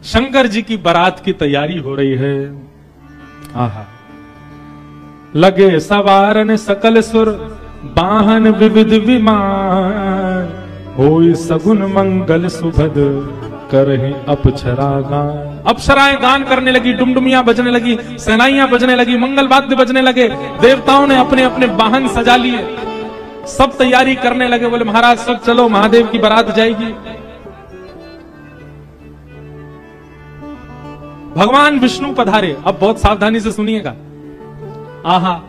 शंकर जी की बारात की तैयारी हो रही है। आहा, लगे सवारन सकल सुर वाहन विविध विमान, होई सगुन मंगल सुभद करहि अप्सरा गान। अप्सराएं गान करने लगी, डुमडुमियां बजने लगी, सेनाइयां बजने लगी, मंगल वाद्य बजने लगे। देवताओं ने अपने अपने वाहन सजा लिए, सब तैयारी करने लगे। बोले महाराज सब चलो, महादेव की बारात जाएगी। भगवान विष्णु पधारे। अब बहुत सावधानी से सुनिएगा। आहा,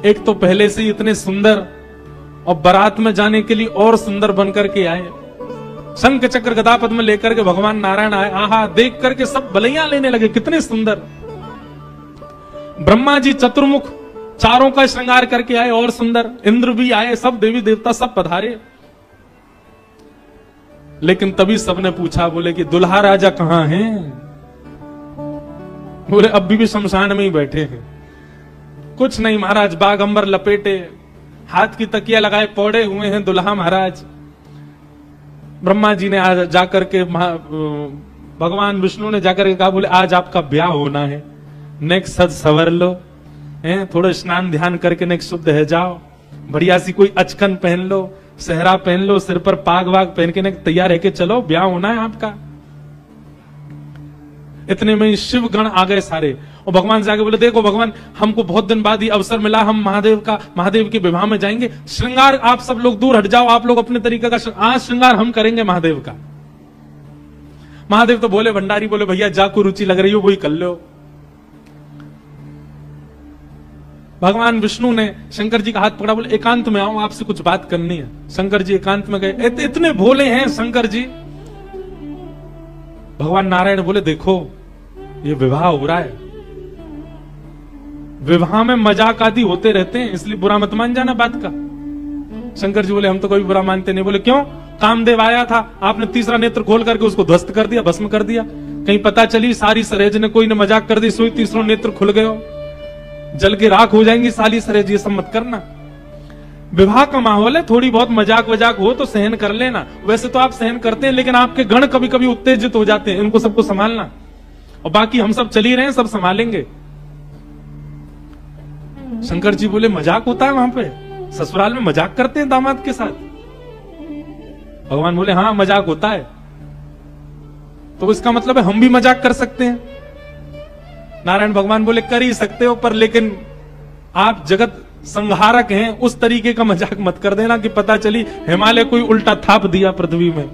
एक तो पहले से ही इतने सुंदर और बारात में जाने के लिए और सुंदर बनकर के आए। शंख चक्र गदा पद्म लेकर के भगवान नारायण आए। आहा, देख करके सब बलैया लेने लगे, कितने सुंदर। ब्रह्मा जी चतुर्मुख, चारों का श्रृंगार करके आए और सुंदर। इंद्र भी आए, सब देवी देवता सब पधारे। लेकिन तभी सबने पूछा, बोले कि दुल्हा राजा कहां हैं? बोले अभी भी शमशान में ही बैठे हैं। कुछ नहीं महाराज, बागंबर लपेटे, हाथ की तकिया लगाए पौड़े हुए हैं दुल्हा महाराज। ब्रह्मा जी ने आज जाकर के भगवान विष्णु ने जाकर के कहा, बोले आज आपका ब्याह होना है, नेक्स्ट सज सवर लो, थोड़ा स्नान ध्यान करके नेक्स्ट शुद्ध है जाओ, बढ़िया सी कोई अचकन पहन लो, सेहरा पहन लो, सिर पर पाग वाग पहन के तैयार है के चलो, ब्याह होना है आपका। इतने में शिव गण आ गए सारे, और भगवान से आगे बोले, देखो भगवान, हमको बहुत दिन बाद ये अवसर मिला, हम महादेव के विवाह में जाएंगे। श्रृंगार आप सब लोग दूर हट जाओ, आप लोग अपने तरीके का आज श्रृंगार हम करेंगे महादेव का। महादेव तो बोले, भंडारी बोले, भैया जाको रुचि लग रही हो वही कर लो। भगवान विष्णु ने शंकर जी का हाथ पकड़ा, बोले एकांत में आओ, आपसे कुछ बात करनी है। शंकर जी एकांत में गए। इतने भोले हैं शंकर जी। भगवान नारायण बोले, देखो ये विवाह हो रहा है, विवाह में मजाक आदि होते रहते हैं, इसलिए बुरा मत मान जाना बात का। शंकर जी बोले, हम तो कभी बुरा मानते नहीं। बोले क्यों? कामदेव आया था, आपने तीसरा नेत्र खोल करके उसको ध्वस्त कर दिया, भस्म कर दिया। कहीं पता चली सारी सरेज ने कोई ने मजाक कर दी, सोई तीसरा नेत्र खुल गए, जल के राख हो जाएंगी सारी सरेज, ये सब मत करना। विवाह का माहौल है, थोड़ी बहुत मजाक वजाक हो तो सहन कर लेना। वैसे तो आप सहन करते हैं, लेकिन आपके गण कभी कभी उत्तेजित हो जाते हैं, इनको सबको संभालना। और बाकी हम सब चल ही रहे हैं, सब संभालेंगे। शंकर जी बोले, मजाक होता है वहां पे? ससुराल में मजाक करते हैं दामाद के साथ? भगवान बोले, हाँ मजाक होता है। तो इसका मतलब है हम भी मजाक कर सकते हैं? नारायण भगवान बोले, कर ही सकते हो, पर लेकिन आप जगत संहारक हैं, उस तरीके का मजाक मत कर देना कि पता चली हिमालय कोई उल्टा थाप दिया पृथ्वी में,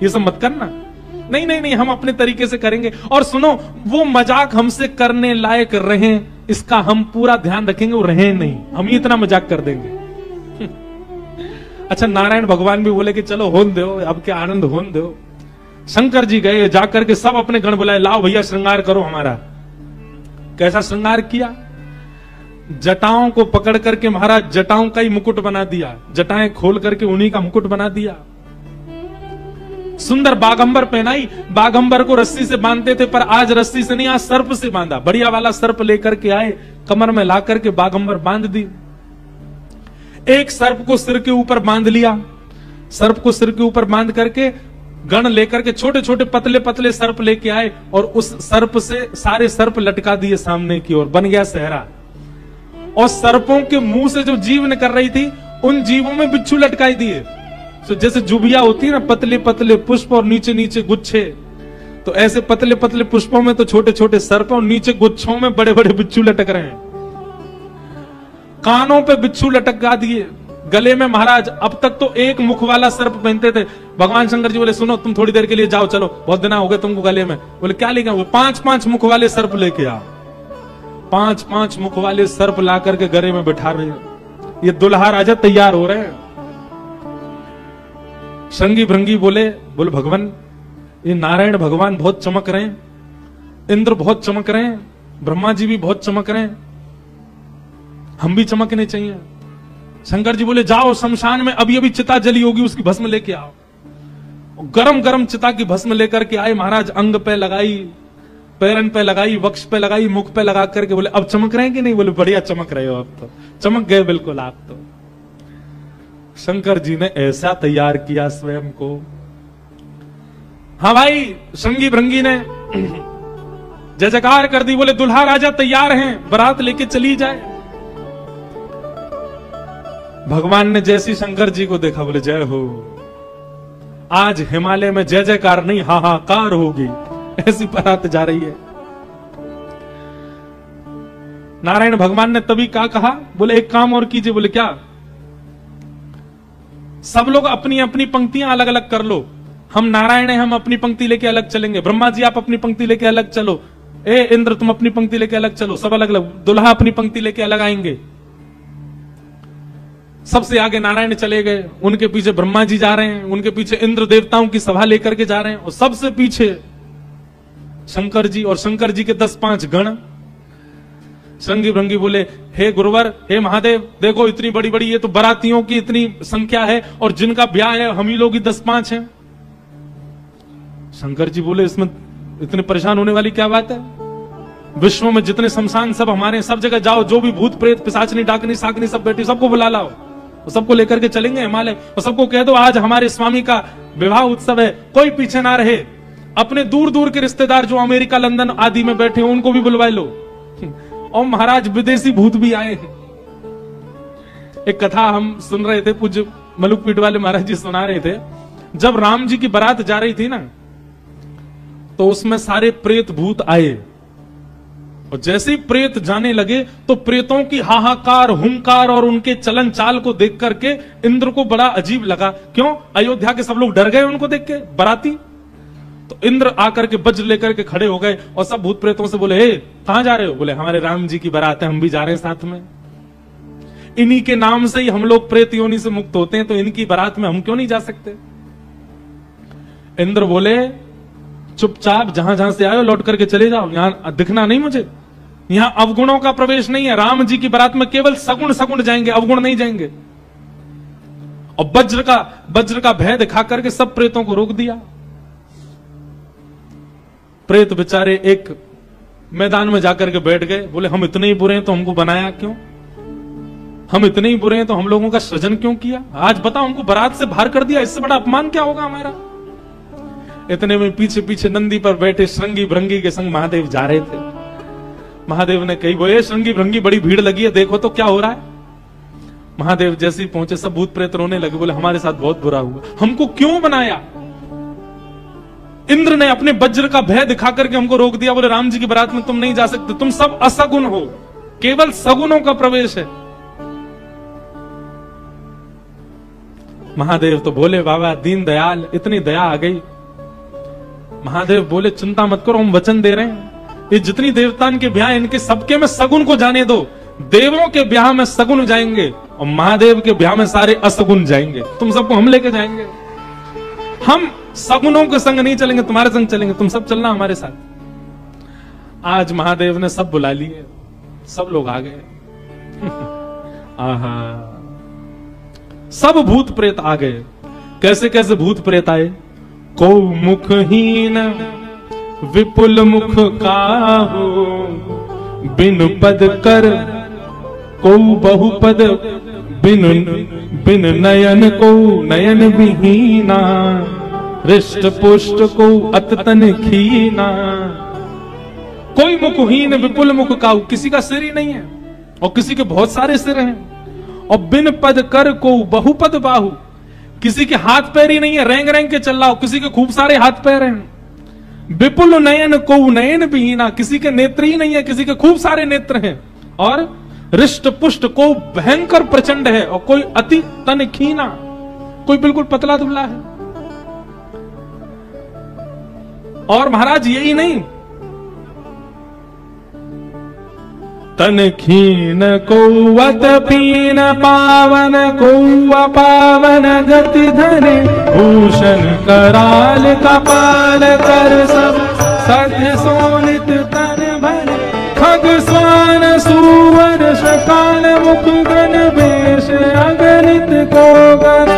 ये सब मत करना। नहीं नहीं नहीं, हम अपने तरीके से करेंगे। और सुनो, वो मजाक हमसे करने लायक रहे, इसका हम पूरा ध्यान रखेंगे, वो रहे नहीं, हम ही इतना मजाक कर देंगे। अच्छा, नारायण भगवान भी बोले कि चलो होन दो, अब क्या आनंद होन दो। शंकर जी गए, जाकर के सब अपने गण बुलाए, लाओ भैया श्रृंगार करो हमारा। कैसा श्रृंगार किया? जटाओं को पकड़ करके महाराज जटाओं का ही मुकुट बना दिया, जटाएं खोल करके उन्हीं का मुकुट बना दिया। सुंदर बागंबर पहनाई। बागंबर को रस्सी से बांधते थे, पर आज रस्सी से नहीं, आज सर्प से बांधा। बढ़िया वाला सर्प लेकर के आए, कमर में ला करके बागंबर बांध दी। एक सर्प को सिर के ऊपर बांध लिया, सर्प को सिर के ऊपर बांध करके गण लेकर के छोटे छोटे पतले पतले सर्प लेके आए, और उस सर्प से सारे सर्प लटका दिए सामने की ओर, बन गया सेहरा। और सर्पों के मुंह से जो जीव निकल रही थी, उन जीवों में बिच्छू लटकाई दिए। तो जैसे जुबिया होती है ना, पतले पतले पुष्प और नीचे नीचे गुच्छे, तो ऐसे पतले पतले पुष्पों में तो छोटे छोटे सर्प, और नीचे गुच्छों में बड़े बड़े बिच्छू लटक रहे हैं। कानों पे बिच्छू लटका दिए, गले में महाराज अब तक तो एक मुख वाला सर्प पहनते थे। भगवान शंकर जी बोले, सुनो तुम थोड़ी देर के लिए जाओ, चलो बहुत दिन हो गए तुमको गले में। बोले क्या लेके आओ? 5-5 मुख वाले सर्प लेके आओ। 5-5 मुख वाले सर्प ला करके गले में बैठा रहे हैं। ये दुल्हा राजा तैयार हो रहे हैं। श्रृंगी भृंगी बोले भगवान, ये नारायण भगवान बहुत चमक रहे हैं, इंद्र बहुत चमक रहे हैं, ब्रह्मा जी भी बहुत चमक रहे हैं, हम भी चमकने चाहिए। शंकर जी बोले, जाओ शमशान में अभी अभी चिता जली होगी, उसकी भस्म लेके आओ। गरम गरम चिता की भस्म लेकर के आए महाराज, अंग पे लगाई, पैरन पे लगाई, वक्ष पे लगाई, मुख पे लगा करके बोले, अब चमक रहे हैं कि नहीं? बोले बढ़िया चमक रहे हो, अब तो चमक गए बिल्कुल आप तो। शंकर जी ने ऐसा तैयार किया स्वयं को, हाँ भाई, संगी भृंगी ने जय जयकार कर दी, बोले दुल्हा राजा तैयार हैं, बारात लेके चली जाए। भगवान ने जैसी शंकर जी को देखा, बोले जय हो, आज हिमालय में जय जयकार नहीं हाहाकार होगी, ऐसी बारात जा रही है। नारायण भगवान ने तभी क्या कहा, बोले एक काम और कीजिए। बोले क्या? सब लोग अपनी अपनी पंक्तियां अलग अलग कर लो, हम नारायण हैं, हम अपनी पंक्ति लेके अलग चलेंगे। ब्रह्मा जी आप अपनी पंक्ति लेके अलग चलो, ए इंद्र तुम अपनी पंक्ति लेके अलग चलो, सब अलग अलग। दुल्हा अपनी पंक्ति लेके अलग आएंगे। सबसे आगे नारायण चले गए, उनके पीछे ब्रह्मा जी जा रहे हैं, उनके पीछे इंद्र देवताओं की सभा लेकर के जा रहे हैं, और सबसे पीछे शंकर जी, और शंकर जी के 10-5 गण। संगी भृंगी बोले हे गुरुवर, हे महादेव, देखो इतनी बड़ी बड़ी ये तो बारातियों की इतनी संख्या है, और जिनका ब्याह है हम ही लोग ही 10-5 हैं। शंकर जी बोले इसमें इतने परेशान होने वाली क्या बात है? विश्व में जितने शमशान सब हमारे, सब जगह जाओ, जो भी भूत प्रेत पिशाचनी डाकनी साकनी सब बैठी, सबको बुला लाओ, सबको लेकर के चलेंगे हिमालय, और सबको कह दो आज हमारे स्वामी का विवाह उत्सव है, कोई पीछे ना रहे। अपने दूर दूर के रिश्तेदार जो अमेरिका लंदन आदि में बैठे हैं उनको भी बुलवा लो। और महाराज विदेशी भूत भी आए हैं। एक कथा हम सुन रहे थे, पूज्य मलुकपीठ वाले महाराज जी सुना रहे थे, जब राम जी की बारात जा रही थी ना, तो उसमें सारे प्रेत भूत आए, और जैसे ही प्रेत जाने लगे तो प्रेतों की हाहाकार, हुंकार और उनके चलन चाल को देख करके इंद्र को बड़ा अजीब लगा। क्यों? अयोध्या के सब लोग डर गए उनको देख के, बाराती। तो इंद्र आकर के वज्र लेकर के खड़े हो गए, और सब भूत प्रेतों से बोले हे कहां जा रहे हो? बोले हमारे राम जी की बारात है, हम भी जा रहे हैं साथ में। इन्हीं के नाम से ही हम लोग प्रेत योनि से मुक्त होते हैं, तो इनकी बारात में हम क्यों नहीं जा सकते? इंद्र बोले चुपचाप जहां जहां से आए हो लौट करके चले जाओ, यहां दिखना नहीं मुझे। यहां अवगुणों का प्रवेश नहीं है, राम जी की बारात में केवल सगुण सगुण जाएंगे, अवगुण नहीं जाएंगे। और वज्र का भय दिखा करके सब प्रेतों को रोक दिया। प्रेत बेचारे एक मैदान में जाकर के बैठ गए, बोले हम इतने ही बुरे हैं तो हमको बनाया क्यों? हम इतने ही बुरे हैं तो हम लोगों का सृजन क्यों किया? आज बताओ, हमको बारात से बाहर कर दिया, इससे बड़ा अपमान क्या होगा हमारा? इतने में पीछे पीछे नंदी पर बैठे श्रृंगी भृंगी के संग महादेव जा रहे थे। महादेव ने कही, बोले श्रृंगी भृंगी बड़ी भीड़ लगी है, देखो तो क्या हो रहा है। महादेव जैसे ही पहुंचे सब भूत प्रेत रोने लगे, बोले हमारे साथ बहुत बुरा हुआ, हमको क्यों बनाया? इंद्र ने अपने वज्र का भय दिखा करके हमको रोक दिया, बोले राम जी की बारात में तुम नहीं जा सकते, तुम सब असगुण हो, केवल सगुणों का प्रवेश है। महादेव तो बोले बाबा दीन दयाल, इतनी दया आ गई। महादेव बोले चिंता मत करो, हम वचन दे रहे हैं, ये जितनी देवतान के ब्याह इनके सबके में सगुण को जाने दो। देवों के ब्याह में सगुण जाएंगे और महादेव के ब्याह में सारे असगुण जाएंगे, तुम सबको हम लेके जाएंगे। हम सगुणों के संग नहीं चलेंगे, तुम्हारे संग चलेंगे, तुम सब चलना हमारे साथ। आज महादेव ने सब बुला लिए, सब लोग आ गए। आहा, सब भूत प्रेत आ गए। कैसे कैसे भूत प्रेत आए? को मुखहीन विपुल मुख काहू, बिन पद कर को बहुपद, बिन नयन को नयन विहीना, हृष्ट पुष्ट को अततन खीना। कोई मुखहीन विपुल मुख काहू, किसी का सिर ही नहीं है और किसी के बहुत सारे सिर हैं। और बिन पद कर को बहुपद बाहु, किसी के हाथ पैर ही नहीं है, रेंग रेंग के चल रहा हो, किसी के खूब सारे हाथ पैर हैं। विपुल नयन को नयन विहीना, किसी के नेत्र ही नहीं है, किसी के खूब सारे नेत्र हैं। और हृष्ट पुष्ट को भयंकर प्रचंड है, और कोई अति तन खीना, कोई बिल्कुल पतला दुबला है। और महाराज यही नहीं, तन खीन कौवत पीन पावन कौवा पावन गति धरे, भूषण कराल कपाल कर सब सत्य सोनित तन भरे, खग स्वान सुवर शकाल मुख गण वेश अगणित कोगर,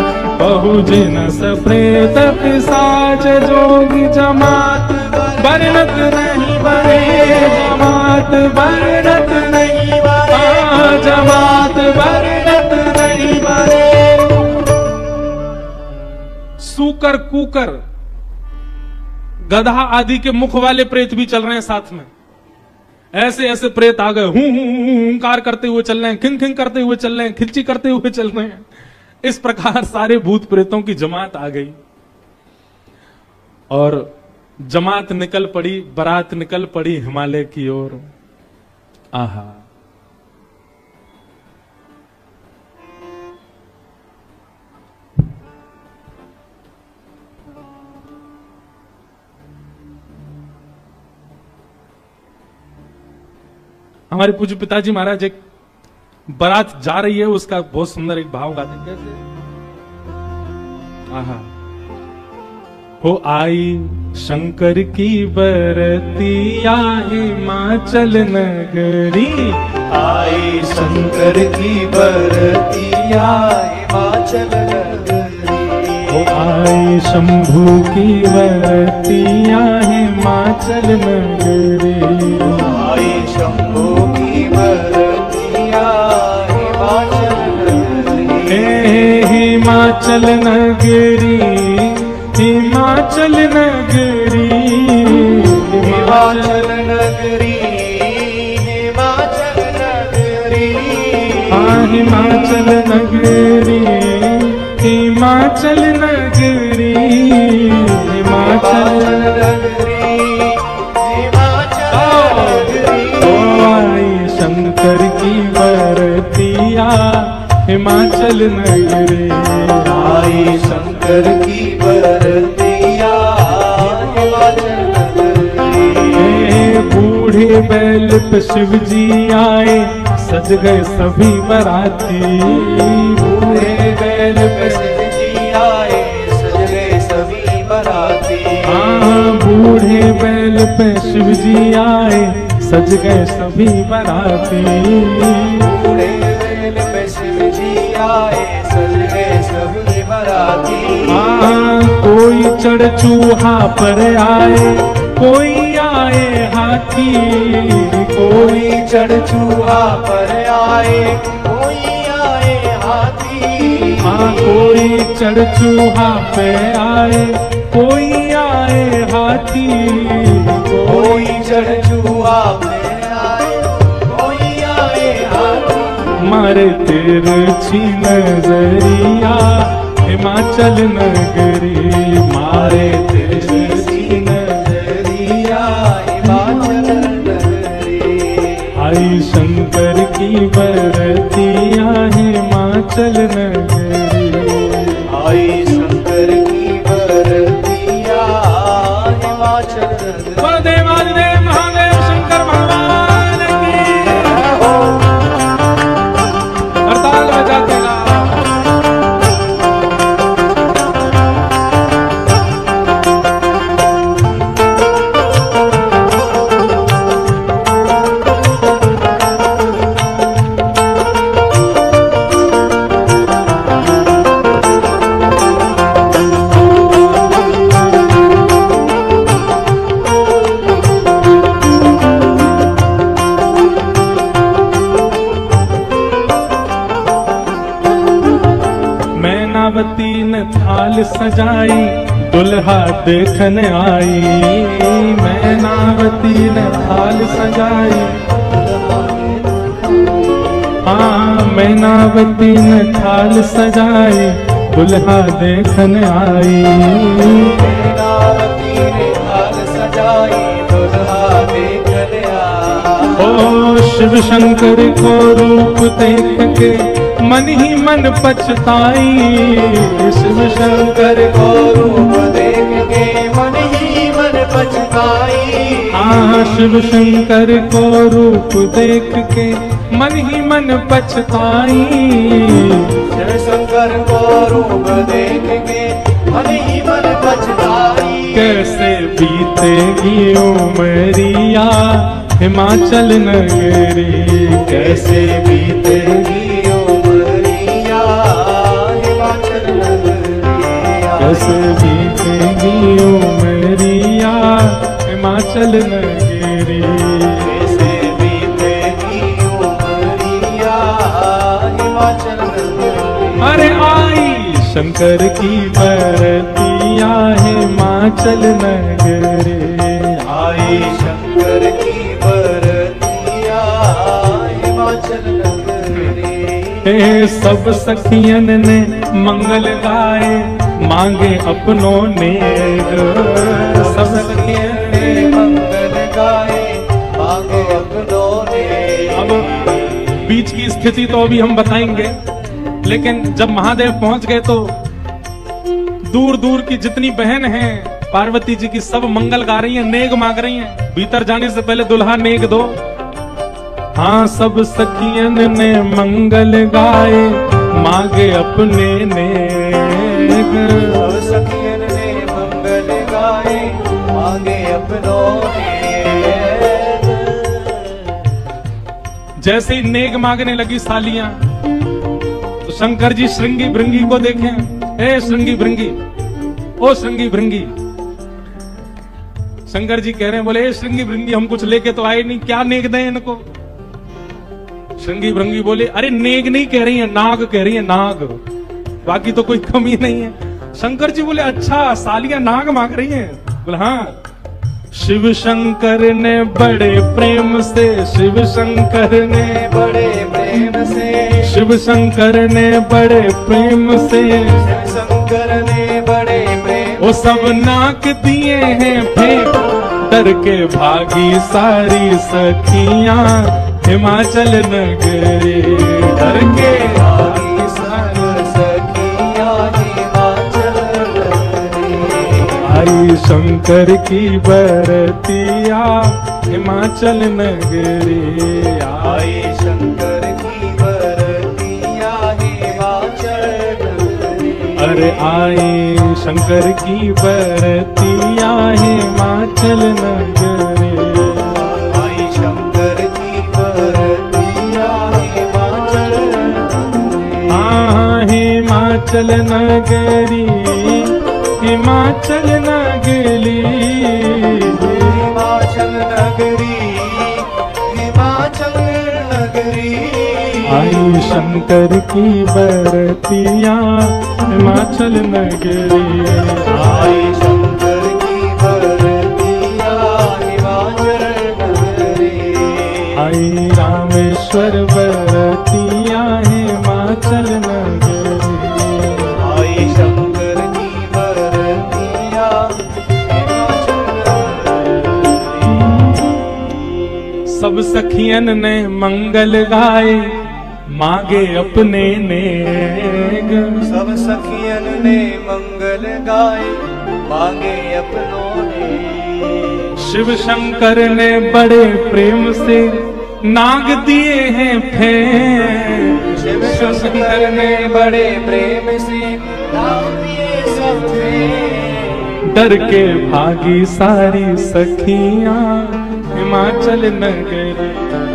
बहुजिन सप्रेत पिशाच जोगी जमात वर्णत नहीं बने, जमात वर्णत नहीं बने, जमात वर्णत नहीं बने। सूकर कूकर गधा आदि के मुख वाले प्रेत भी चल रहे हैं साथ में। ऐसे ऐसे प्रेत आ गए, हुंकार करते हुए चल रहे हैं, खिंग खिंग करते हुए चल रहे हैं, खिल्ची करते हुए चल रहे हैं। इस प्रकार सारे भूत प्रेतों की जमात आ गई और जमात निकल पड़ी, बारात निकल पड़ी हिमालय की ओर। आहा, हमारे पूज्य पिताजी महाराज एक बारात जा रही है, उसका बहुत सुंदर एक भाव गाते हैं। कैसे? आहा, हो आई शंकर की बरतिया हिमाचल नगरी, आई शंकर की बरतिया हिमाचल नगरी, हो आई शंभू की बरतिया हिमाचल नगरी, आई शंभू की बरतिया हिमाचल नगरी, हिमाचल नगरी, हिमाचल नगरी, हिमाचल नगरी, हिमाचल नगरी, हाँ हिमाचल नगरी, हिमाचल नगरी, हिमाचल नगरी, हिमाचल नगरी, ओ आई शंकर की बरतिया हिमाचल नगरी, आई शंकर की बरतिया हिमाचल नगरी, बूढ़े बैल पे शिव जी आए, सज गए सभी बराती, बूढ़े बैल पे शिव जी आए, सज गए सभी बराती, हाँ बूढ़े बैल पे शिव जी आए, सज गए सभी बराती, बूढ़े बैल पे शिव जी आए, सज गए सभी बराती, हाँ कोई चढ़ चूहा पर आए, कोई आए हाथी, कोई चढ़ चूहा पर आए, कोई आए हाथी, हाँ कोई चढ़ चूहा पे आए, कोई आए हाथी, कोई चढ़ चूहा पे आए, कोई आए हाथी, मारे तिरछी नजरिया हिमाचल नगरी, मारे तिरछी नगरिया हिमाचल नगरी, आई शंकर की बरतिया हिमाचल नगरी, आई शंकर की बरतिया हिमाचल नगरी। बलदेव आदिदेव महादेव शंकर भगवान की हड़ताल बजाते गा। मैनावती ने थाल सजाई, दुल्हा देखने आई, मैनावती ने थाल सजाई, हाँ मैनावती ने थाल सजाई, दुल्हा देखने आई, मैनावती ने थाल सजाई, दुल्हा देखने आई, ओ शिव शंकर को रूप देख के मन ही मन पछताई, शिव शंकर को रूप देख के मन ही मन पछताई, हाँ शिव शंकर को रूप देख के मन ही मन पछताई, शिव शंकर को रूप देख के मन ही मन पछताई, कैसे बीतेगी उमरिया हिमाचल नगरी, कैसे बीतेगी उमरिया हिमाचल नगरिया, कैसे बीतेगी उमरिया हिमाचल नगरी, कैसे बीतेगी उमरिया हिमाचल नगरिया। अरे आई शंकर की बरतिया बरतिया हिमाचल नगरी। आए शंकर की बरतिया हिमाचल नगरी। सब सखियन ने मंगल गाए मांगे अपनों ने। सब सखियन ने मंगल गाए मांगे अपनों ने। अब बीच की स्थिति तो अभी हम बताएंगे, लेकिन जब महादेव पहुंच गए तो दूर दूर की जितनी बहन हैं पार्वती जी की सब मंगल गा रही हैं, नेग मांग रही हैं। भीतर जाने से पहले दुल्हा नेग दो। हाँ, सब सखियन ने मंगल गाए मांगे अपने नेग। सब सखियन ने मंगल गाए मांगे अपनों ने। जैसे ही नेग मांगने लगी सालियां तो शंकर जी श्रृंगी भृंगी को देखें। ए श्रृंगी भृंगी, ओ श्रृंगी भृंगी। शंकर जी कह रहे हैं, बोले ए श्रृंगी भृंगी हम कुछ लेके तो आए नहीं, क्या नेग दें इनको। श्रृंगी भृंगी बोले, अरे नेग नहीं कह रही है, नाग कह रही है, नाग, बाकी तो कोई कमी नहीं है। शंकर जी बोले, अच्छा सालियां नाग मांग रही हैं। बोले हाँ। शिव शंकर ने बड़े प्रेम से, शिव शंकर ने बड़े प्रेम से, शिव शंकर ने बड़े प्रेम से, शिव शंकर ने बड़े प्रेम वो सब नाक दिए हैं फेंक, डर के भागी सारी सखियां हिमाचल नगरी। डर के भागी सारी सखियां हिमाचल नगरी। आई शंकर की बरतिया हिमाचल नगरी। आई शंकर की बरतिया हिमाचल नगरी। अरे आई शंकर की बरतिया हिमाचल नगरी। आई शंकर की बरतिया हिमाचल नगरी। हाँ हिमाचल नगरी, हिमाचल नगरी, हिमाचल नगरी, हिमाचल नगरी। आई शंकर की बरतिया हिमाचल नगरी। आई शंकर की बरतिया हिमाचल नगरी। आई रामेश्वर बरतिया हिमाचल नगरी। आई शंकर की बरतिया हिमाचल नगरी। सब सखियन ने मंगल गाए मांगे अपने नेग। सब सखियन ने मंगल गाए मांगे अपनों ने। शिव शंकर ने बड़े प्रेम से नाग दिए हैं फेंक। शिव शंकर ने बड़े प्रेम से नाग दिए सब फेंक। डर के भागी सारी सखियां हिमाचल नगरी।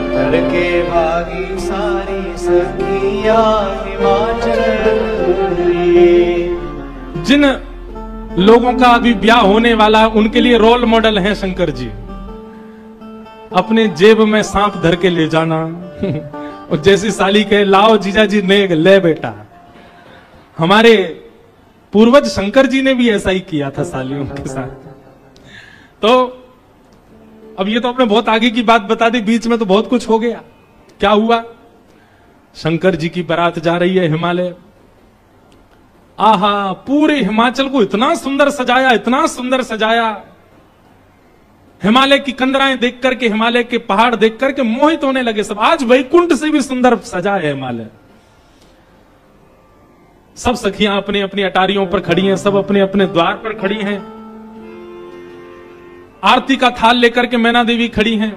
डर के भागी सारी सखियां हिमाचल नगरी। जिन लोगों का अभी ब्याह होने वाला उनके लिए रोल मॉडल हैं शंकर जी। अपने जेब में सांप धर के ले जाना और जैसी साली कहे लाओ जीजा जी नेग ले बेटा। हमारे पूर्वज शंकर जी ने भी ऐसा ही किया था सालियों के साथ। तो अब ये तो आपने बहुत आगे की बात बता दी, बीच में तो बहुत कुछ हो गया। क्या हुआ? शंकर जी की बारात जा रही है हिमालय। आहा, पूरे हिमाचल को इतना सुंदर सजाया, इतना सुंदर सजाया। हिमालय की कंदराएं देख करके, हिमालय के पहाड़ देख करके मोहित होने लगे सब। आज वैकुंठ से भी सुंदर सजा है हिमालय। सब सखियां अपने अपनी अटारियों पर खड़ी हैं, सब अपने अपने द्वार पर खड़ी हैं। आरती का थाल लेकर के मैना देवी खड़ी हैं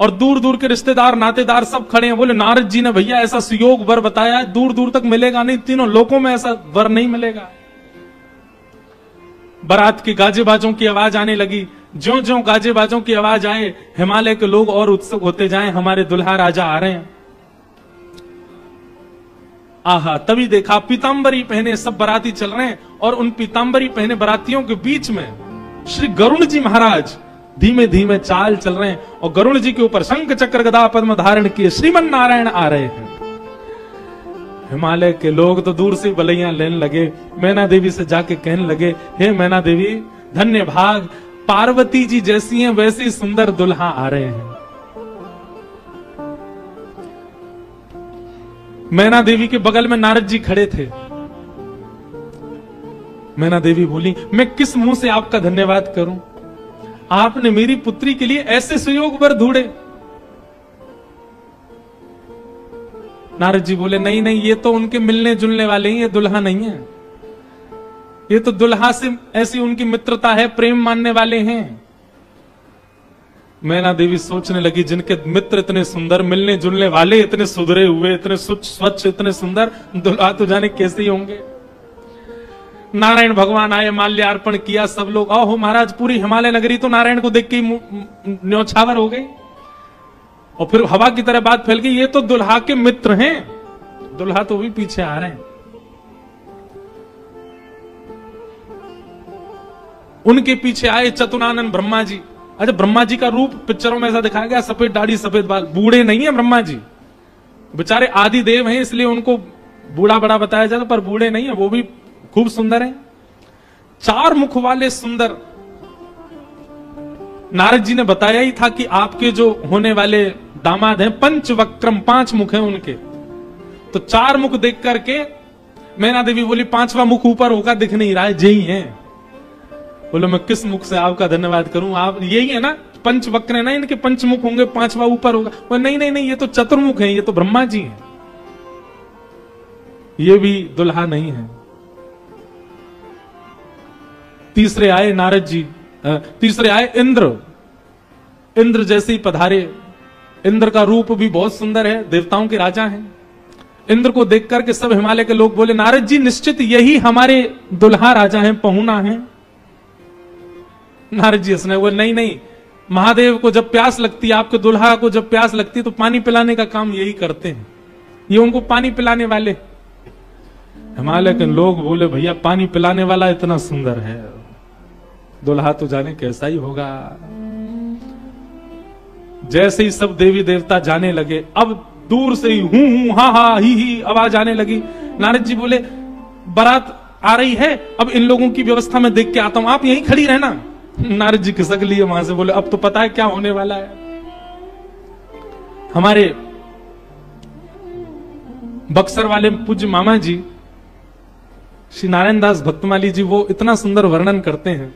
और दूर दूर के रिश्तेदार नातेदार सब खड़े हैं। बोले नारद जी ने भैया ऐसा सुयोग वर बताया है, दूर दूर तक मिलेगा नहीं, तीनों लोकों में ऐसा वर नहीं मिलेगा। बारात के गाजे बाजों की आवाज आने लगी। ज्यों ज्यों गाजे बाजों की आवाज आए, हिमालय के लोग और उत्सुक होते जाएं, हमारे दुल्हा राजा आ रहे हैं। आहा, तभी देखा पीतांबरी पहने सब बाराती चल रहे हैं और उन पीतांबरी पहने बारातियों के बीच में श्री गरुण जी महाराज धीमे धीमे चाल चल रहे हैं और गरुण जी के ऊपर शंख चक्र गदा पद्म धारण किए श्रीमन नारायण आ रहे हैं। हिमालय के लोग तो दूर से बलैया लेने लगे, मैना देवी से जाके कहने लगे, हे मैना देवी धन्य भाग, पार्वती जी जैसी हैं वैसी सुंदर दुल्हा आ रहे हैं। मैना देवी के बगल में नारद जी खड़े थे। मैना देवी बोली, मैं किस मुंह से आपका धन्यवाद करूं, आपने मेरी पुत्री के लिए ऐसे सुयोग वर ढूंढे। नारद जी बोले, नहीं नहीं, ये तो उनके मिलने जुलने वाले हैं, ये दुल्हा नहीं है, ये तो दुल्हा से ऐसी उनकी मित्रता है, प्रेम मानने वाले हैं। मैना देवी सोचने लगी, जिनके मित्र इतने सुंदर, मिलने जुलने वाले इतने सुधरे हुए, इतने स्वच्छ, इतने सुंदर, दुल्हा तो जाने कैसे ही होंगे। नारायण भगवान आए, माल्यार्पण किया, सब लोग, ओहो महाराज, पूरी हिमालय नगरी तो नारायण को देख के न्योछावर हो गई। और फिर हवा की तरह बात फैल गई, ये तो दुल्हा के मित्र हैं, दुल्हा तो भी पीछे आ रहे हैं। उनके पीछे आए चतुरानन ब्रह्मा जी। अच्छा, ब्रह्मा जी का रूप पिक्चरों में ऐसा दिखाया गया, सफेद दाढ़ी सफेद बाल, बूढ़े नहीं है ब्रह्मा जी, बेचारे आदि देव हैं, इसलिए उनको बूढ़ा बड़ा बताया जाता, पर बूढ़े नहीं है, वो भी खूब सुंदर है। 4 मुख वाले सुंदर। नारद जी ने बताया ही था कि आपके जो होने वाले दामाद हैं पंचवक्रम, 5 मुख हैं उनके, तो 4 मुख देख करके मैना देवी बोली, 5वां मुख ऊपर होगा, दिख नहीं रहा है, यही है। बोलो, मैं किस मुख से आपका धन्यवाद करूं, आप यही है ना, पंचवक्र है ना, इनके 5 मुख होंगे, 5वां ऊपर होगा। बोले, नहीं नहीं नहीं, ये तो चतुर्मुख है, ये तो ब्रह्मा जी हैं, ये भी दुल्हा नहीं है। तीसरे आए नारद जी, तीसरे आए इंद्र। इंद्र जैसे ही पधारे, इंद्र का रूप भी बहुत सुंदर है, देवताओं के राजा हैं। इंद्र को देख करके सब हिमालय के लोग बोले, नारद जी निश्चित यही हमारे दुल्हा राजा हैं, पहुना हैं। नारद जी हंसने बोले, नहीं नहीं, महादेव को जब प्यास लगती है, आपके दुल्हा को जब प्यास लगती है तो पानी पिलाने का काम यही करते हैं, ये उनको पानी पिलाने वाले। हिमालय के लोग बोले, भैया पानी पिलाने वाला इतना सुंदर है, दुल्हा तो जाने कैसा ही होगा। जैसे ही सब देवी देवता जाने लगे, अब दूर से ही हूं हा हा ही आवाज आने लगी। नारद जी बोले, बारात आ रही है, अब इन लोगों की व्यवस्था में देख के आता हूं, आप यहीं खड़ी रहना। नारद जी खिसक लिए वहां से, बोले, अब तो पता है क्या होने वाला है। हमारे बक्सर वाले पूज्य मामा जी श्री नारायण दास भक्तमाली जी, वो इतना सुंदर वर्णन करते हैं।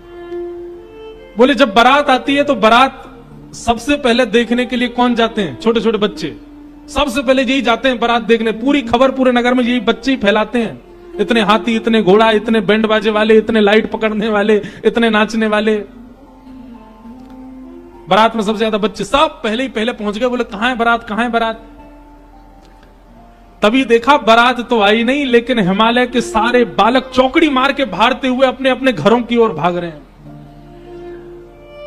बोले, जब बारात आती है तो बारात सबसे पहले देखने के लिए कौन जाते हैं? छोटे छोटे बच्चे, सबसे पहले यही जाते हैं बारात देखने। पूरी खबर पूरे नगर में यही बच्चे ही फैलाते हैं, इतने हाथी, इतने घोड़ा, इतने बैंड बाजे वाले, इतने लाइट पकड़ने वाले, इतने नाचने वाले। बारात में सबसे ज्यादा बच्चे, सब पहले ही पहले पहुंच गए। बोले, कहां है बारात, कहां है बारात? तभी देखा बारात तो आई नहीं, लेकिन हिमालय के सारे बालक चौकड़ी मार के भागते हुए अपने अपने घरों की ओर भाग रहे हैं।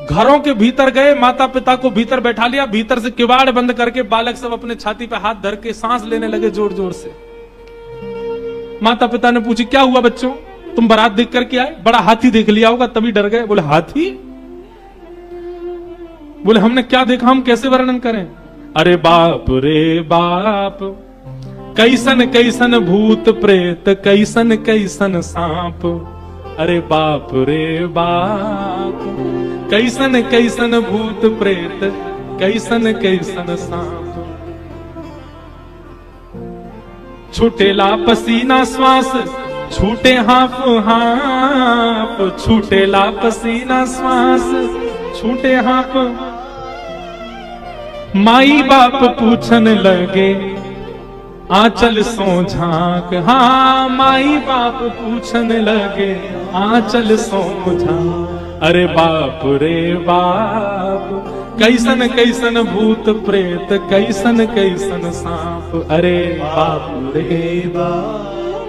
घरों के भीतर गए, माता पिता को भीतर बैठा लिया, भीतर से किवाड़ बंद करके बालक सब अपने छाती पे हाथ धर के सांस लेने लगे जोर जोर से। माता पिता ने पूछी, क्या हुआ बच्चों, तुम बारात देख करके आए? बड़ा हाथी देख लिया होगा तभी डर गए। बोले, हाथी? बोले, हमने क्या देखा, हम कैसे वर्णन करें? अरे बाप रे बाप, कैसन कैसन भूत प्रेत, कैसन कैसन सांप। अरे बाप रे बाप, कैसन कैसन भूत प्रेत, कैसन कैसन सांप। छूटेला पसीना श्वास, छूटे हाफ हाफ, छूटेला पसीना श्वास, छूटे हाफ। माई बाप पूछन लगे, आंचल सो झांक। हाँ, माई बाप पूछन लगे, आंचल सो झांक। अरे बाप रे बाप, कैसन कैसन भूत प्रेत, कैसन कैसन सांप। अरे बाप रे बाप,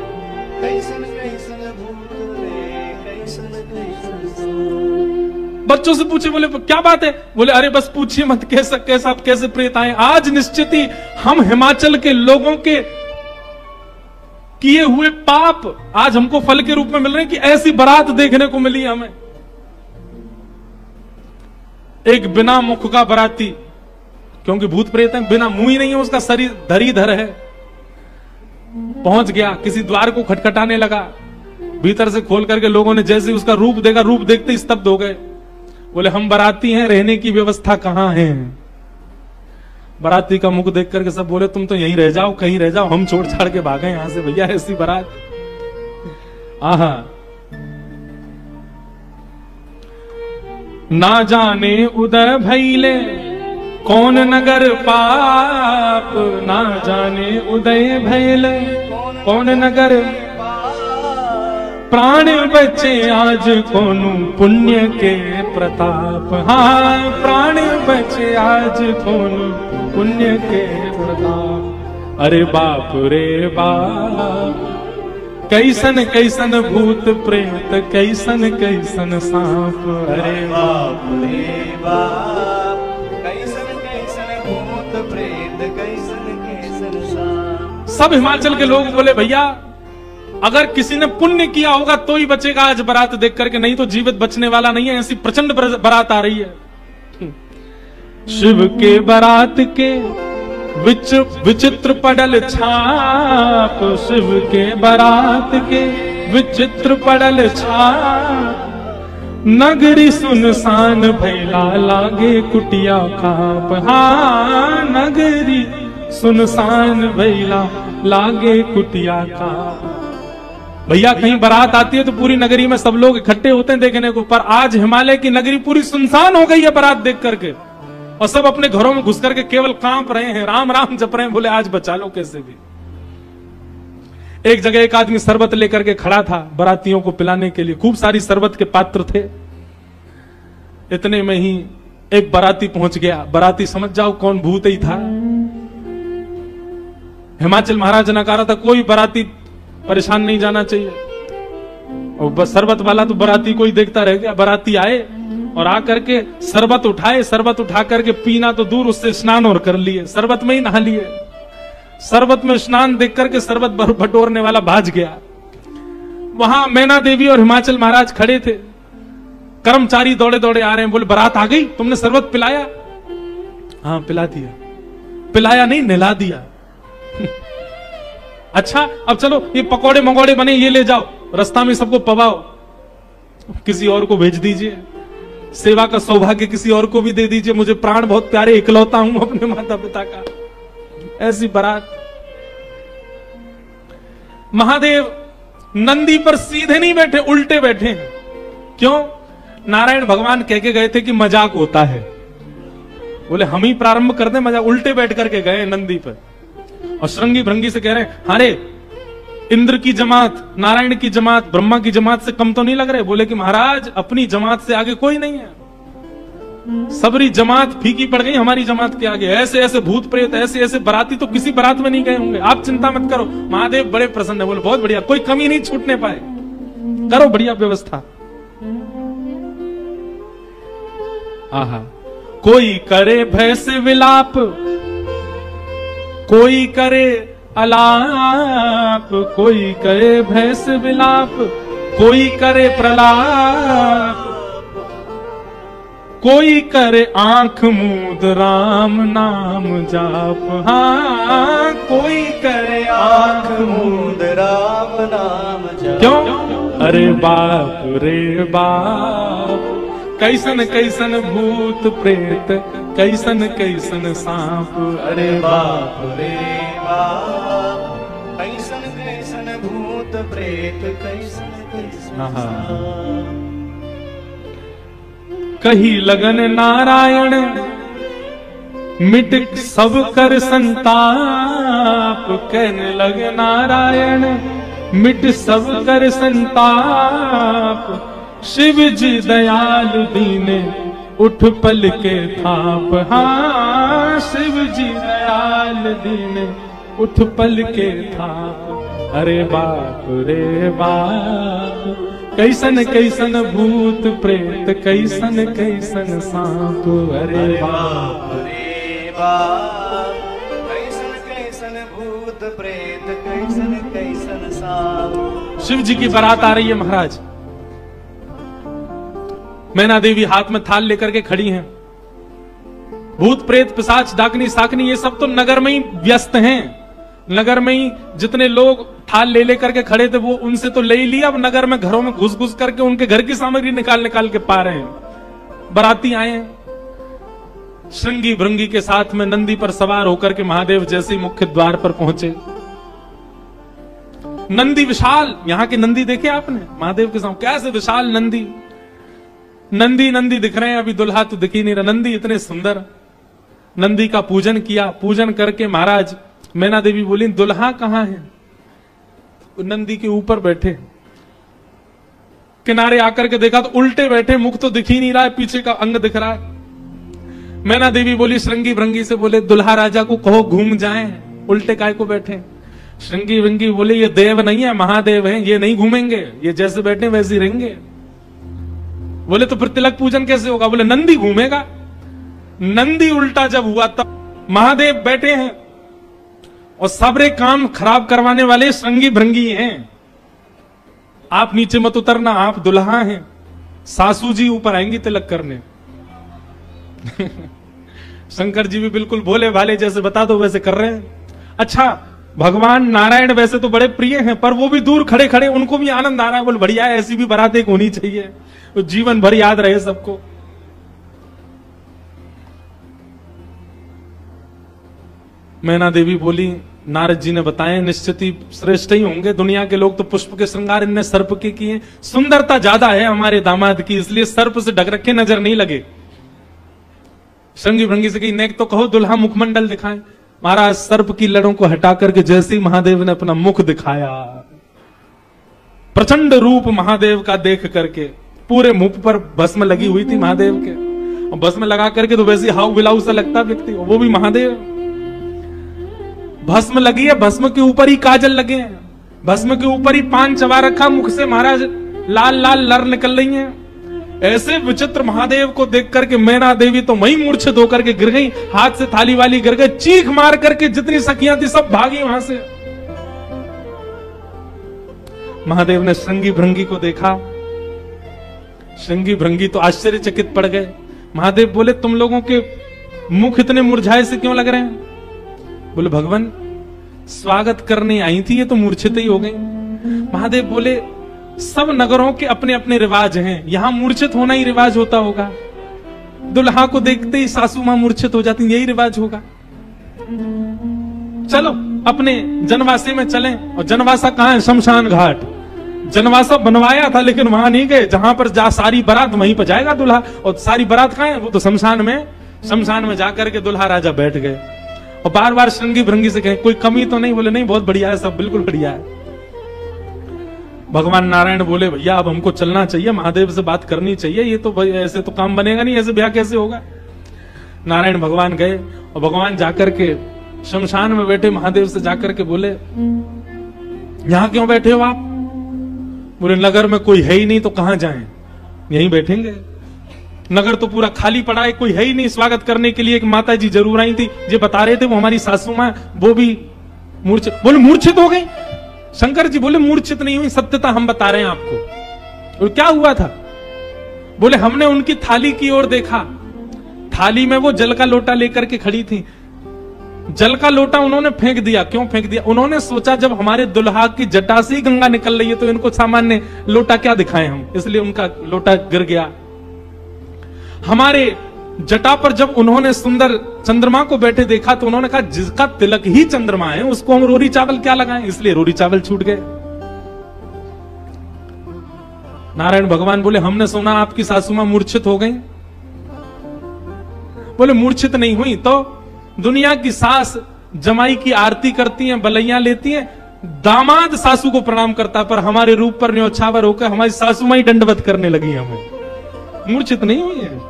कैसन कैसन भूत प्रेत, कैसन कैसन सांप। बच्चों से पूछे, बोले क्या बात है? बोले, अरे बस पूछिए मत, कैसे प्रेत आए। आज निश्चित ही हम हिमाचल के लोगों के किए हुए पाप आज हमको फल के रूप में मिल रहे हैं कि ऐसी बारात देखने को मिली हमें। एक बिना मुख का बराती, क्योंकि भूत प्रेत है, बिना मुंह ही नहीं है, उसका शरीर धरी धर है। पहुंच गया, किसी द्वार को खटखटाने लगा, भीतर से खोल करके लोगों ने जैसे उसका रूप देखा, रूप देखते ही स्तब्ध हो गए। बोले हम बाराती हैं, रहने की व्यवस्था कहां है? बाराती का मुख देख करके सब बोले तुम तो यहीं रह जाओ, कहीं रह जाओ, हम छोड़ छाड़ के भागे यहां से भैया, ऐसी बारात। आहा, ना जाने उदय भैले कौन नगर पाप, ना जाने उदय भैले कौन नगर, प्राण बचे आज कोनो पुण्य के प्रताप। हाँ, प्राण बचे आज कोनो पुण्य के प्रताप। अरे बाप रे बाप, कैसन कैसन भूत प्रेत, कैसन कैसन सांप। अरे बाप रे बाप, कैसन कैसन भूत प्रेत, कैसन कैसन सांप। सब हिमाचल के लोग बोले भैया अगर किसी ने पुण्य किया होगा तो ही बचेगा आज बारात देख करके, नहीं तो जीवित बचने वाला नहीं है। ऐसी प्रचंड बारात आ रही है। शिव के बारात के विचित्र पड़ल छाप, शिव के बारात के विचित्र पड़ल छाप। नगरी सुनसान भैला लागे कुटिया काप। हाँ, नगरी सुनसान भैला लागे कुटिया काप। भैया कहीं बारात आती है तो पूरी नगरी में सब लोग इकट्ठे होते हैं देखने को, पर आज हिमालय की नगरी पूरी सुनसान हो गई है बारात देख करके, और सब अपने घरों में घुस करके केवल कांप रहे हैं, राम राम जप रहे हैं, बोले आज बचा लो कैसे भी। एक जगह एक आदमी शरबत लेकर के खड़ा था बारातियों को पिलाने के लिए, खूब सारी शरबत के पात्र थे। इतने में ही एक बाराती पहुंच गया। बाराती समझ जाओ कौन भूत ही था। हिमाचल महाराज ने कहा था कोई बाराती परेशान नहीं जाना चाहिए, और बस शरबत वाला तो बाराती को ही देखता रह गया। बाराती आए और आकर के शरबत उठाए, शरबत उठा करके पीना तो दूर, उससे स्नान और कर लिए, शरबत में ही नहा लिए। शरबत में स्नान देख करके शरबत बटोरने वाला भाज गया। वहां मैना देवी और हिमाचल महाराज खड़े थे, कर्मचारी दौड़े दौड़े आ रहे हैं, बोले बारात आ गई, तुमने शरबत पिलाया? हाँ पिला दिया। पिलाया नहीं, नहला दिया। अच्छा अब चलो ये पकोड़े मकोड़े बने ये ले जाओ, रास्ता में सबको पवाओ, किसी और को भेज दीजिए, सेवा का सौभाग्य किसी और को भी दे दीजिए, मुझे प्राण बहुत प्यारे, इकलौता हूं अपने माता पिता का। ऐसी बारात। महादेव नंदी पर सीधे नहीं बैठे, उल्टे बैठे हैं। क्यों? नारायण भगवान कह के गए थे कि मजाक होता है, बोले हम ही प्रारंभ कर दें मजाक। उल्टे बैठ करके गए नंदी पर और श्रृंगी भृंगी से कह रहे हैं अरे इंद्र की जमात, नारायण की जमात, ब्रह्मा की जमात से कम तो नहीं लग रहे? बोले कि महाराज अपनी जमात से आगे कोई नहीं है, सबरी जमात फीकी पड़ गई हमारी जमात के आगे। ऐसे ऐसे भूत प्रेत, ऐसे ऐसे बाराती तो किसी बारात में नहीं गए होंगे, आप चिंता मत करो। महादेव बड़े प्रसन्न है, बोले बहुत बढ़िया, कोई कमी नहीं छूटने पाए, करो बढ़िया व्यवस्था। आहा, कोई करे भय से विलाप, कोई करे अलाप, कोई करे भय से विलाप, कोई करे प्रलाप, कोई करे आंख मूंद राम नाम जाप। हाँ, कोई करे आंख मूंद राम नाम जाप। क्यों? अरे बाप रे बाप, कैसन कैसन भूत प्रेत, कैसन कैसन सांप। अरे बाप रे बाप, कैसन कैसन भूत प्रेत, कैसन कैसन सांप। कही लगन नारायण मिट सब कर संताप, कहने लगे नारायण मिट सब कर संताप। शिव जी दयाल दीने उठ पल के थाप। हाँ, शिव जी दयाल दीने उठ पल के थाप। अरे बाप रे बाप, कैसन कैसन भूत प्रेत, कैसन कैसन सांप। अरे बाप रे बाप, कैसन कैसन भूत प्रेत, कैसन कैसन सांप। शिव जी की बारात आ रही है महाराज। मैना देवी हाथ में थाल लेकर के खड़ी हैं। भूत प्रेत पिशाच डाकनी साकनी ये सब तो नगर में ही व्यस्त हैं। नगर में ही जितने लोग थाल ले लेकर के खड़े थे, वो उनसे तो ले ही लिया, अब नगर में घरों में घुस घुस करके उनके घर की सामग्री निकाल निकाल के पा रहे हैं। बाराती आए, श्रृंगी भृंगी के साथ में नंदी पर सवार होकर के महादेव जैसे ही मुख्य द्वार पर पहुंचे, नंदी विशाल, यहां के नंदी देखे आपने महादेव के सामने, कैसे विशाल नंदी, नंदी नंदी दिख रहे हैं, अभी दुल्हा तो दिख ही नहीं रहा, नंदी इतने सुंदर। नंदी का पूजन किया, पूजन करके महाराज मैना देवी बोली दुल्हा कहां है? नंदी के ऊपर बैठे, किनारे आकर के देखा तो उल्टे बैठे, मुख तो दिख ही नहीं रहा है, पीछे का अंग दिख रहा है। मैना देवी बोली श्रृंगी भृंगी से, बोले दुल्हा राजा को कहो घूम जाएं, उल्टे काय को बैठे। श्रृंगी भृंगी बोले ये देव नहीं है, महादेव है, ये नहीं घूमेंगे, ये जैसे बैठे वैसे ही रहेंगे। बोले तो फिर तिलक पूजन कैसे होगा? बोले नंदी घूमेगा। नंदी उल्टा जब हुआ तब महादेव बैठे हैं और सबरे काम खराब करवाने वाले श्रृंगी भृंगी हैं। आप नीचे मत उतरना, आप दुल्हा हैं, सासू जी ऊपर आएंगी तिलक करने। शंकर जी भी बिल्कुल भोले भाले, जैसे बता दो वैसे कर रहे हैं। अच्छा, भगवान नारायण वैसे तो बड़े प्रिय हैं, पर वो भी दूर खड़े खड़े उनको भी आनंद आ रहा है, बोल बढ़िया है, ऐसी भी बारात एक होनी चाहिए, तो जीवन भर याद रहे सबको। मैना देवी बोली नारद जी ने बताए निश्चित ही श्रेष्ठ ही होंगे, दुनिया के लोग तो पुष्प के श्रृंगार इनने सर्प के किए, सुंदरता ज्यादा है हमारे दामाद की, इसलिए सर्प से ढक रखे नजर नहीं लगे। श्रृंगी भृंगी से कही नेक तो कहो दुल्हा मुखमंडल दिखाए। महाराज सर्प की लड़ों को हटा करके जैसे ही महादेव ने अपना मुख दिखाया, प्रचंड रूप महादेव का देख करके, पूरे मुख पर भस्म लगी हुई थी महादेव के, और भस्म लगा करके तो वैसे हाउ बिलाऊ सा लगता व्यक्ति, वो भी महादेव। भस्म लगी है, भस्म के ऊपर ही काजल लगे हैं, भस्म के ऊपर ही पान चबा रखा, मुख से महाराज लाल लाल लर निकल रही हैं। ऐसे विचित्र महादेव को देख करके मैना देवी तो वहीं मूर्छित होकर के गिर गई, हाथ से थाली वाली गिर गई, चीख मार करके जितनी सखियां थी सब भागी वहां से। महादेव ने श्रृंगी भृंगी को देखा, श्रृंगी भृंगी तो आश्चर्यचकित पड़ गए। महादेव बोले तुम लोगों के मुख इतने मुरझाए से क्यों लग रहे हैं? बोले भगवान स्वागत करने आई थी, ये तो मूर्छित ही हो गई। महादेव बोले सब नगरों के अपने अपने रिवाज हैं, यहां मूर्छित होना ही रिवाज होता होगा, दुल्हा को देखते ही सासू मां मूर्छित हो जाती, यही रिवाज होगा। चलो अपने जनवासे में चलें। और जनवासा कहां है? शमशान घाट। जनवासा बनवाया था लेकिन वहां नहीं गए, जहां पर जा सारी बारात वहीं पर जाएगा दूल्हा, और सारी बारात कहां है? वो तो शमशान में। शमशान में जाकर के दूल्हा राजा बैठ गए और बार बार श्रृंगी भृंगी से कहे कोई कमी तो नहीं? बोले नहीं, बहुत बढ़िया है, सब बिल्कुल बढ़िया है। भगवान नारायण बोले भैया अब हमको चलना चाहिए, महादेव से बात करनी चाहिए, ये तो भाई ऐसे तो काम बनेगा नहीं, ऐसे ब्याह कैसे होगा। नारायण भगवान गए और भगवान जाकर के शमशान में बैठे महादेव से जाकर के बोले यहां क्यों बैठे हो आप? बोले नगर में कोई है ही नहीं तो कहां जाएं, यहीं बैठेंगे। नगर तो पूरा खाली पड़ा है, कोई है ही नहीं स्वागत करने के लिए। एक माता जी जरूर आई थी, जो बता रहे थे वो हमारी सासू मां, वो भी मूर्छित। बोले मूर्छित हो गई? शंकर जी बोले मूर्छित नहीं हुई, सत्यता हम बता रहे हैं आपको। और क्या हुआ था? बोले हमने उनकी थाली की ओर देखा, थाली में वो जल का लोटा लेकर के खड़ी थी, जल का लोटा उन्होंने फेंक दिया। क्यों फेंक दिया? उन्होंने सोचा जब हमारे दुल्हा की जटा से ही गंगा निकल रही है तो इनको सामान्य लोटा क्या दिखाएं हम, इसलिए उनका लोटा गिर गया। हमारे जटा पर जब उन्होंने सुंदर चंद्रमा को बैठे देखा तो उन्होंने कहा जिसका तिलक ही चंद्रमा है उसको हम रोरी चावल क्या लगाएं, इसलिए रोरी चावल छूट गए। नारायण भगवान बोले हमने सुना आपकी सासू मां मूर्छित हो गई। बोले मूर्छित नहीं हुई तो दुनिया की सास जमाई की आरती करती हैं, बलैया लेती हैं, दामाद सासू को प्रणाम करता, पर हमारे रूप पर न्योछावर होकर हमारी सासू मां ही दंडवत करने लगी हमें। मूर्छित नहीं हुई है।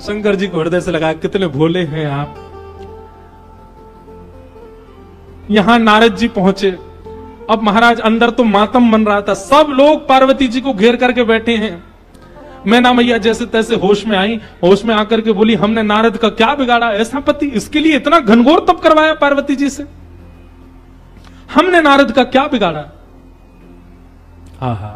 शंकर जी को हृदय से लगा कितने भोले हैं आप। यहां नारद जी पहुंचे। अब महाराज अंदर तो मातम बन रहा था, सब लोग पार्वती जी को घेर करके बैठे हैं। मैना मैया जैसे तैसे होश में आई, होश में आकर के बोली हमने नारद का क्या बिगाड़ा, ऐसा पति, इसके लिए इतना घनघोर तप करवाया पार्वती जी से, हमने नारद का क्या बिगाड़ा। आहा,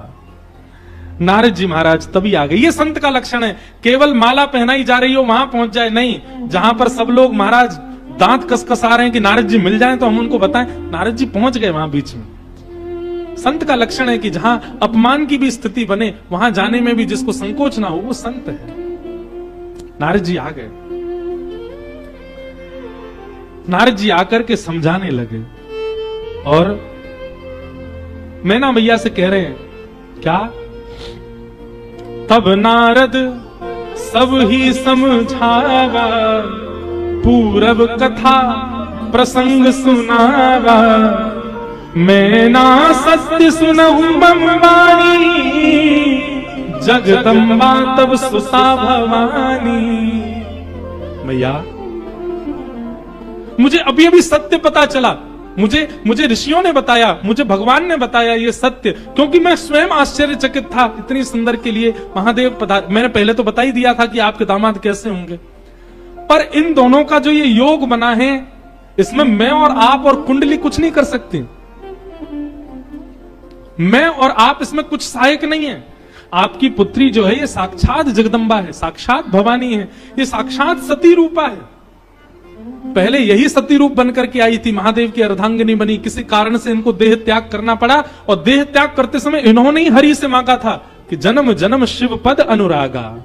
नारद जी महाराज तभी आ गए। ये संत का लक्षण है, केवल माला पहनाई जा रही हो वहां पहुंच जाए नहीं, जहां पर सब लोग महाराज दांत कसकसा रहे हैं कि नारद जी मिल जाएं तो हम उनको बताएं। नारद जी पहुंच गए वहां बीच में। संत का लक्षण है कि जहां अपमान की भी स्थिति बने वहां जाने में भी जिसको संकोच ना हो वो संत है। नारद जी आ गए। नारद जी आकर के समझाने लगे और मैना मैया से कह रहे हैं क्या? तब नारद सब ही समझावा, पूरब कथा प्रसंग सुनावा, मैना सत्य सुनहु मम वाणी, जगदम्बा तब सुता भवानी। मैया मुझे अभी अभी सत्य पता चला, मुझे ऋषियों ने बताया, मुझे भगवान ने बताया ये सत्य, क्योंकि मैं स्वयं आश्चर्यचकित था। इतनी सुंदर के लिए महादेव मैंने पहले तो बता ही दिया था कि आपके दामाद कैसे होंगे, पर इन दोनों का जो ये योग बना है इसमें मैं और आप और कुंडली कुछ नहीं कर सकती। मैं और आप इसमें कुछ सहायक नहीं है। आपकी पुत्री जो है ये साक्षात जगदम्बा है, साक्षात भवानी है, ये साक्षात सती रूपा है। पहले यही सती रूप बनकर के आई थी, महादेव की अर्धांगिनी बनी। किसी कारण से इनको देह त्याग करना पड़ा और देह त्याग करते समय इन्होंने ही हरि से मांगा था कि जन्म जन्म शिव पद अनुरागा,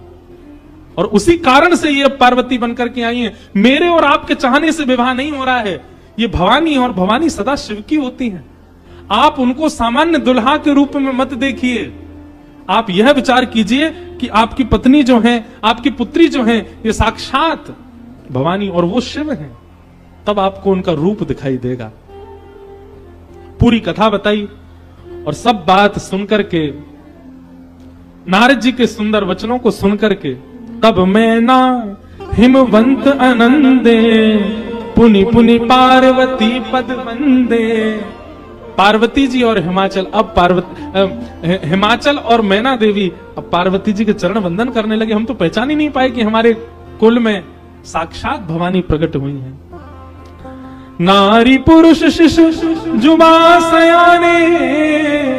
और उसी कारण से ये पार्वती बनकर के आई है। मेरे और आपके चाहने से विवाह नहीं हो रहा है, ये भवानी और भवानी सदा शिव की होती हैं। आप उनको सामान्य दुल्हा के रूप में मत देखिए। आप यह विचार कीजिए कि आपकी पत्नी जो है, आपकी पुत्री जो है, ये साक्षात भवानी और वो शिव हैं। तब आपको उनका रूप दिखाई देगा। पूरी कथा बताई और सब बात सुनकर के, नारद जी के सुंदर वचनों को सुनकर के, तब मैना हिमवंत आनंदे, पुनि पुनि पार्वती पद वंदे। पार्वती जी और हिमाचल, अब हिमाचल और मैना देवी अब पार्वती जी के चरण वंदन करने लगे। हम तो पहचान ही नहीं पाए कि हमारे कुल में साक्षात भवानी प्रकट हुई हैं। नारी पुरुष शिशु जुबा सयाने,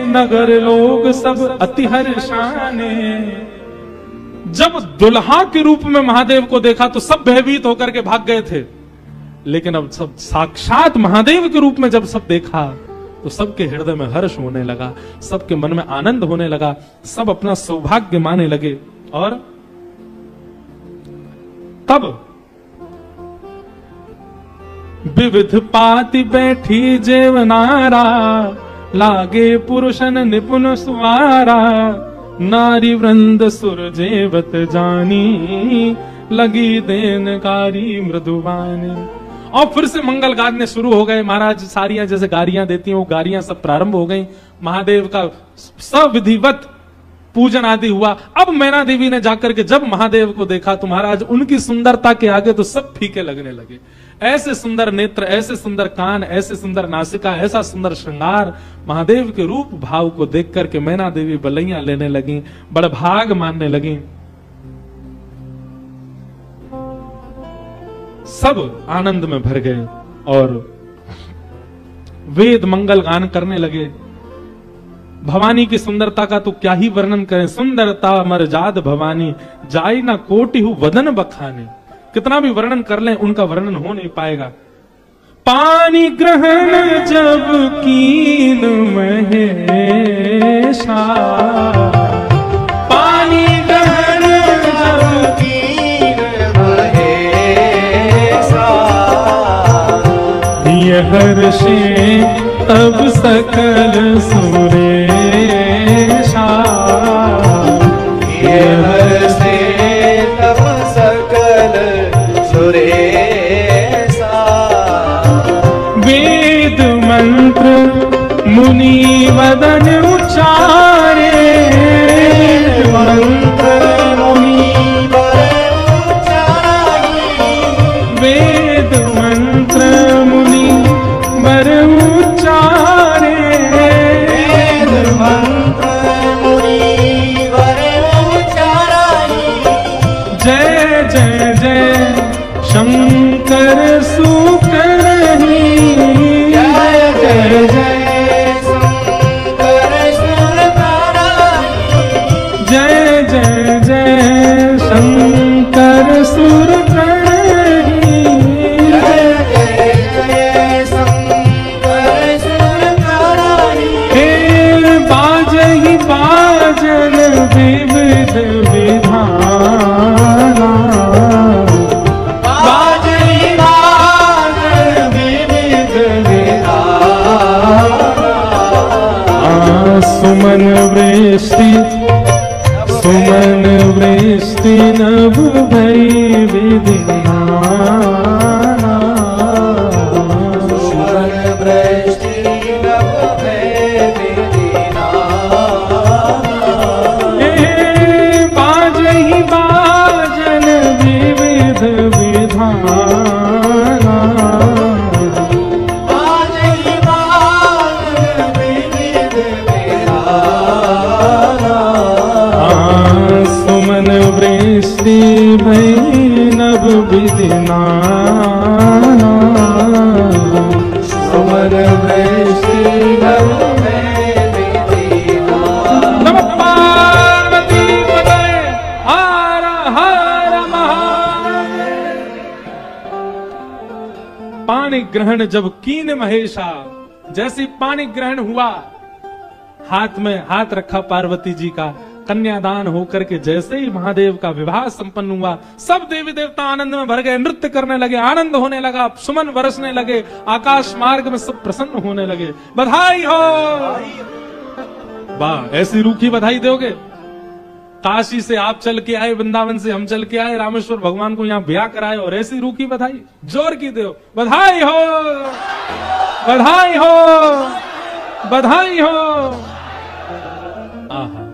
नगर लोग सब अति हर्षाने। जब दुल्हा के रूप में महादेव को देखा तो सब भयभीत होकर के भाग गए थे, लेकिन अब सब साक्षात महादेव के रूप में जब सब देखा तो सबके हृदय में हर्ष होने लगा, सबके मन में आनंद होने लगा, सब अपना सौभाग्य माने लगे। और तब विविध पाति बैठी जेवनारा, लागे पुरुषन निपुण सुवारा, नारी वृंद सुर जेवत जानी, लगी देनकारी मृदुवानी। और फिर से मंगल गाने शुरू हो गए। महाराज सारियां जैसे गारियां देती हैं वो गारियां सब प्रारंभ हो गई। महादेव का सविधिवत पूजन आदि हुआ। अब मैना देवी ने जाकर के जब महादेव को देखा तो महाराज उनकी सुंदरता के आगे तो सब फीके लगने लगे। ऐसे सुंदर नेत्र, ऐसे सुंदर कान, ऐसे सुंदर नासिका, ऐसा सुंदर श्रृंगार, महादेव के रूप भाव को देख करके मैना देवी बलैया लेने लगी, बड़भाग मानने लगी। सब आनंद में भर गए और वेद मंगल गान करने लगे। भवानी की सुंदरता का तो क्या ही वर्णन करें। सुंदरता मरजाद भवानी, जाई ना कोटि हु वदन बखाने। कितना भी वर्णन कर लें उनका वर्णन हो नहीं पाएगा। पानी ग्रहण जब कीन महेशा, पानी ग्रहण जब कीन महेशा, यह हर्षे तब सकल सुरेशा, यह हर्षे तब सकल सुरेशा। वेद मंत्र मुनि वदन उच्चारे, मंत्र मुनि वदन उच्चारे, वेद मंत्र मुनि वर उच्चारे, वेद मंत्र मुनि वर उच्चारे। जय जय जय शंकर सुकरहि, जय जय जय शंकर सुरकरहि, जय जय जय शंकर सुरकरहि, जय भई विधि नाना। सुमन वृष्टि नभ भय विधि नाना। बाजहि बाजन विविध विधाना। बाजहि बाजन विविध विधाना। सुमन वृष्टि भई नभ विधि नाना। सुमन वृष्टि नभ भय विधि नाना। नमः पार्वती पतये हर हर महादेव। पाणी ग्रहण जब कीन महेशा, जैसे पानी ग्रहण हुआ, हाथ में हाथ रखा पार्वती जी का, कन्यादान होकर के जैसे ही महादेव का विवाह संपन्न हुआ, सब देवी देवता आनंद में भर गए, नृत्य करने लगे, आनंद होने लगा, सुमन बरसने लगे, आकाश मार्ग में सब प्रसन्न होने लगे। बधाई हो। वाह, ऐसी रूखी बधाई दोगे? काशी से आप चल के आए, वृंदावन से हम चल के आए, रामेश्वर भगवान को यहाँ ब्याह कराए, और ऐसी रूखी बधाई जोर की दो। बधाई हो, बधाई हो, बधाई हो। आहा,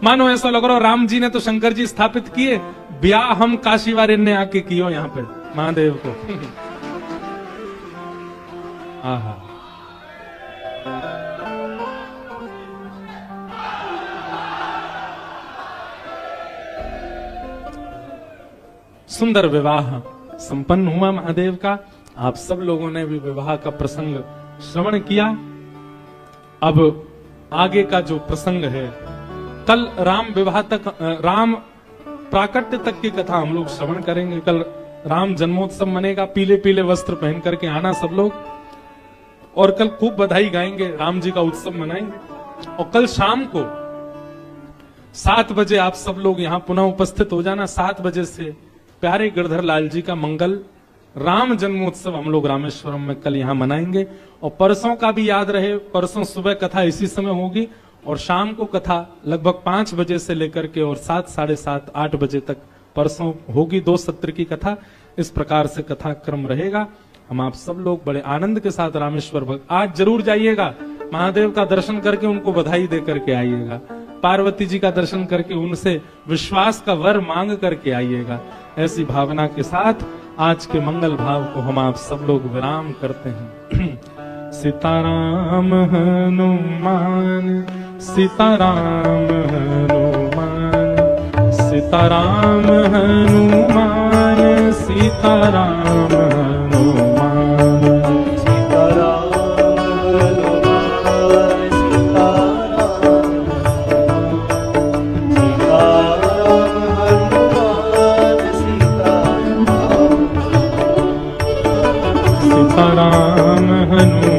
मानो ऐसा लग रहा राम जी ने तो शंकर जी स्थापित किए, ब्याह हम काशी वाले ने आके कियो यहाँ पे महादेव को। आहा, सुंदर विवाह संपन्न हुआ महादेव का। आप सब लोगों ने भी विवाह का प्रसंग श्रवण किया। अब आगे का जो प्रसंग है, कल राम विवाह तक, राम प्राकट्य तक की कथा हम लोग श्रवण करेंगे। कल राम जन्मोत्सव मनेगा, पीले पीले वस्त्र पहन करके आना सब लोग, और कल खूब बधाई गाएंगे, राम जी का उत्सव मनाएंगे। और कल शाम को 7 बजे आप सब लोग यहाँ पुनः उपस्थित हो जाना। 7 बजे से प्यारे गिरधर लाल जी का मंगल राम जन्मोत्सव हम लोग रामेश्वरम में कल यहाँ मनाएंगे। और परसों का भी याद रहे, परसों सुबह कथा इसी समय होगी, और शाम को कथा लगभग 5 बजे से लेकर के और 7, साढ़े 7, 8 बजे तक परसों होगी। 2 सत्र की कथा, इस प्रकार से कथा क्रम रहेगा। हम आप सब लोग बड़े आनंद के साथ रामेश्वर आज जरूर जाइएगा, महादेव का दर्शन करके उनको बधाई दे करके आइएगा, पार्वती जी का दर्शन करके उनसे विश्वास का वर मांग करके आइएगा। ऐसी भावना के साथ आज के मंगल भाव को हम आप सब लोग विराम करते हैं। सीताराम हनुमान, सीताराम हनुमान, सीताराम हनुमान, सीताराम हनुमान, सीताराम हनुमान, सीताराम, सीताराम हनुमान,